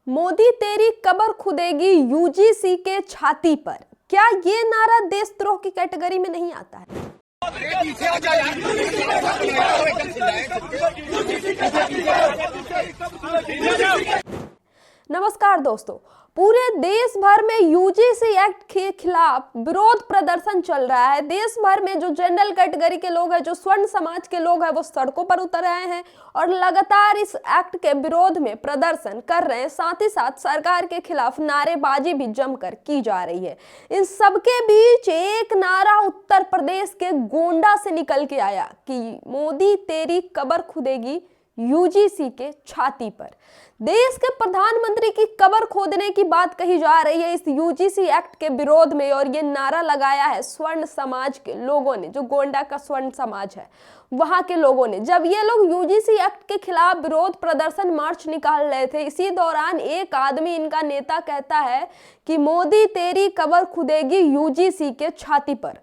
मोदी तेरी कब्र खुदेगी यूजीसी के छाती पर। क्या ये नारा देशद्रोह की कैटेगरी में नहीं आता है? नमस्कार दोस्तों, पूरे देश भर में यूजीसी एक्ट के खिलाफ विरोध प्रदर्शन चल रहा है। देश भर में जो जनरल कैटेगरी के लोग हैं, जो स्वर्ण समाज के लोग हैं, वो सड़कों पर उतर आए हैं और लगातार इस एक्ट के विरोध में प्रदर्शन कर रहे हैं। साथ ही साथ सरकार के खिलाफ नारेबाजी भी जमकर की जा रही है। इन सबके बीच एक नारा उत्तर प्रदेश के गोंडा से निकल के आया कि मोदी तेरी कब्र खुदेगी यूजीसी के छाती पर। देश के प्रधानमंत्री की कब्र खोदने की बात कही जा रही है इस यूजीसी एक्ट के विरोध में, और ये नारा लगाया है स्वर्ण समाज के लोगों ने। जो गोंडा का स्वर्ण समाज है वहां के लोगों ने, जब ये लोग यूजीसी एक्ट के खिलाफ विरोध प्रदर्शन मार्च निकाल रहे थे, इसी दौरान एक आदमी, इनका नेता, कहता है कि मोदी तेरी कब्र खुदेगी यूजीसी के छाती पर।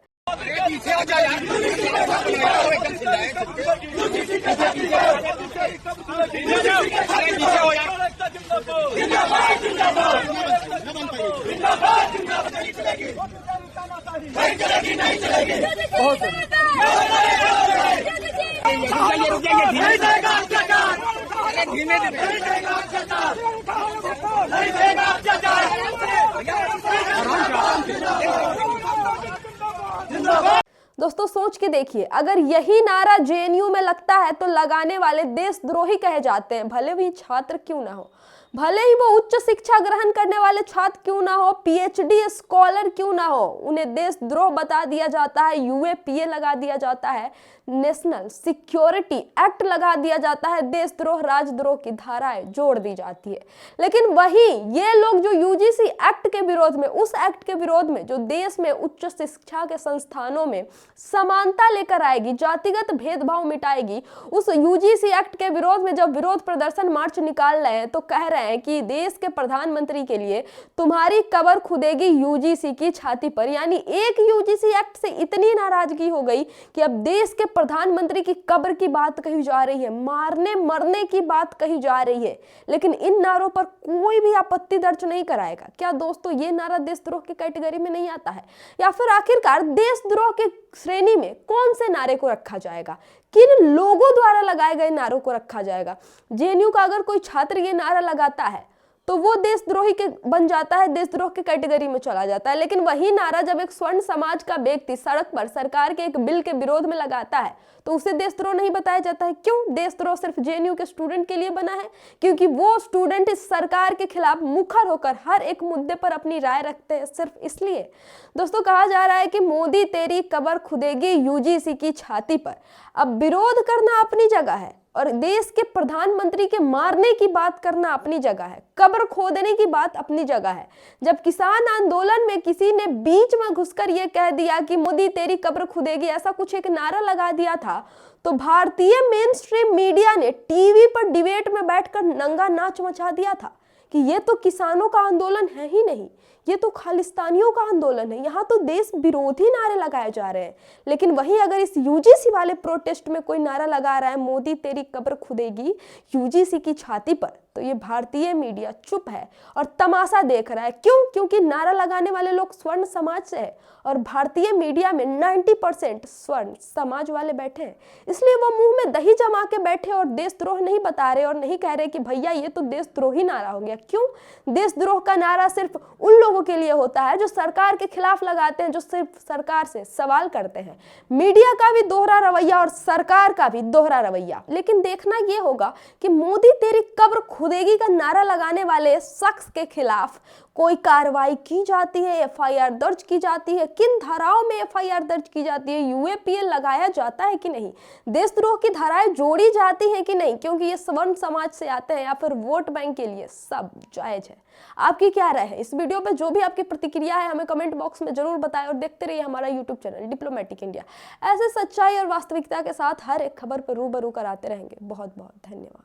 दोस्तों सोच के देखिए, अगर यही नारा जेएनयू में लगता है तो लगाने वाले देशद्रोही कहे जाते हैं। भले भी छात्र क्यों ना हो, भले ही वो उच्च शिक्षा ग्रहण करने वाले छात्र क्यों ना हो, पीएचडी स्कॉलर क्यों ना हो, उन्हें देशद्रोह बता दिया जाता है। यूएपीए लगा दिया जाता है, नेशनल सिक्योरिटी एक्ट लगा दिया जाता है, देशद्रोह राजद्रोह की धाराएं जोड़ दी जाती है। लेकिन वही ये लोग जो यूजीसी एक्ट के विरोध में, उस एक्ट के विरोध में जो देश में उच्च शिक्षा के संस्थानों में समानता लेकर आएगी, जातिगत भेदभाव मिटाएगी, उस यूजीसी एक्ट के विरोध में जब विरोध प्रदर्शन मार्च निकाल रहे हैं तो कह रहे हैं कि देश के प्रधानमंत्री के लिए तुम्हारी कब्र खुदेगी यूजीसी की छाती पर। यानी एक यूजीसी एक्ट से इतनी नाराजगी हो गई कि अब देश के प्रधानमंत्री की कब्र की बात कही जा रही है, मारने मरने की बात कही जा रही है। लेकिन इन नारों पर कोई भी आपत्ति दर्ज नहीं कराएगा। क्या दोस्तों ये नारा देशद्रोह की कैटेगरी में नहीं आता है? या फिर आखिरकार देशद्रोह के श्रेणी में कौन से नारे को रखा जाएगा, किन लोगों द्वारा लगाए गए नारों को रखा जाएगा? जेएनयू का अगर कोई छात्र ये नारा लगाता है तो वो देशद्रोही के बन जाता है, देशद्रोह की कैटेगरी में चला जाता है। लेकिन वही नारा जब एक स्वर्ण समाज का व्यक्ति सड़क पर सरकार के एक बिल के विरोध में लगाता है तो उसे देशद्रोह नहीं बताया जाता है। क्यों? देशद्रोह सिर्फ जेएनयू के स्टूडेंट के लिए बना है क्योंकि वो स्टूडेंट इस सरकार के खिलाफ मुखर होकर हर एक मुद्दे पर अपनी राय रखते हैं, सिर्फ इसलिए। दोस्तों कहा जा रहा है कि मोदी तेरी कब्र खुदेगी यूजीसी की छाती पर। अब विरोध करना अपनी जगह है और देश के प्रधानमंत्री के मारने की बात करना अपनी जगह है, कब्र खोदने की बात अपनी जगह है। जब किसान आंदोलन में किसी ने बीच में घुसकर यह कह दिया कि मोदी तेरी कब्र खुदेगी, ऐसा कुछ एक नारा लगा दिया था, तो भारतीय मेन स्ट्रीम मीडिया ने टीवी पर डिबेट में बैठकर नंगा नाच मचा दिया था कि ये तो किसानों का आंदोलन है ही नहीं, ये तो खालिस्तानियों का आंदोलन है, यहाँ तो देश विरोधी नारे लगाए जा रहे हैं। लेकिन वहीं अगर इस यूजीसी वाले प्रोटेस्ट में कोई नारा लगा रहा है मोदी तेरी कब्र खुदेगी यूजीसी की छाती पर, तो ये भारतीय मीडिया चुप है और तमाशा देख रहा है। क्यों? क्योंकि नारा लगाने वाले लोग स्वर्ण समाज से है और भारतीय मीडिया में 90% स्वर्ण समाज वाले बैठे हैं। इसलिए वो मुंह में दही जमा के बैठे और देशद्रोह नहीं बता रहे और नहीं कह रहे कि भैया ये तो देशद्रोही नारा हो गया। क्यों? देशद्रोह का नारा सिर्फ उन लोगों के लिए होता है जो सरकार के खिलाफ लगाते हैं, जो सिर्फ सरकार से सवाल करते हैं। मीडिया का भी दोहरा रवैया और सरकार का भी दोहरा रवैया। लेकिन देखना यह होगा कि मोदी तेरी कब्र खुदेगी का नारा लगाने वाले शख्स के खिलाफ कोई कार्रवाई की जाती है, एफआईआर दर्ज की जाती है, किन धाराओं में एफआईआर दर्ज की जाती है, यूएपीए लगाया जाता है कि नहीं, देशद्रोह की धाराएं जोड़ी जाती हैं कि नहीं, क्योंकि ये स्वर्ण समाज से आते हैं या फिर वोट बैंक के लिए, सब जायज है। आपकी क्या राय है इस वीडियो पे? जो भी आपकी प्रतिक्रिया है हमें कमेंट बॉक्स में जरूर बताएं और देखते रहिए हमारा यूट्यूब चैनल डिप्लोमेटिक इंडिया। ऐसे सच्चाई और वास्तविकता के साथ हर एक खबर पर रूबरू कराते रहेंगे। बहुत बहुत धन्यवाद।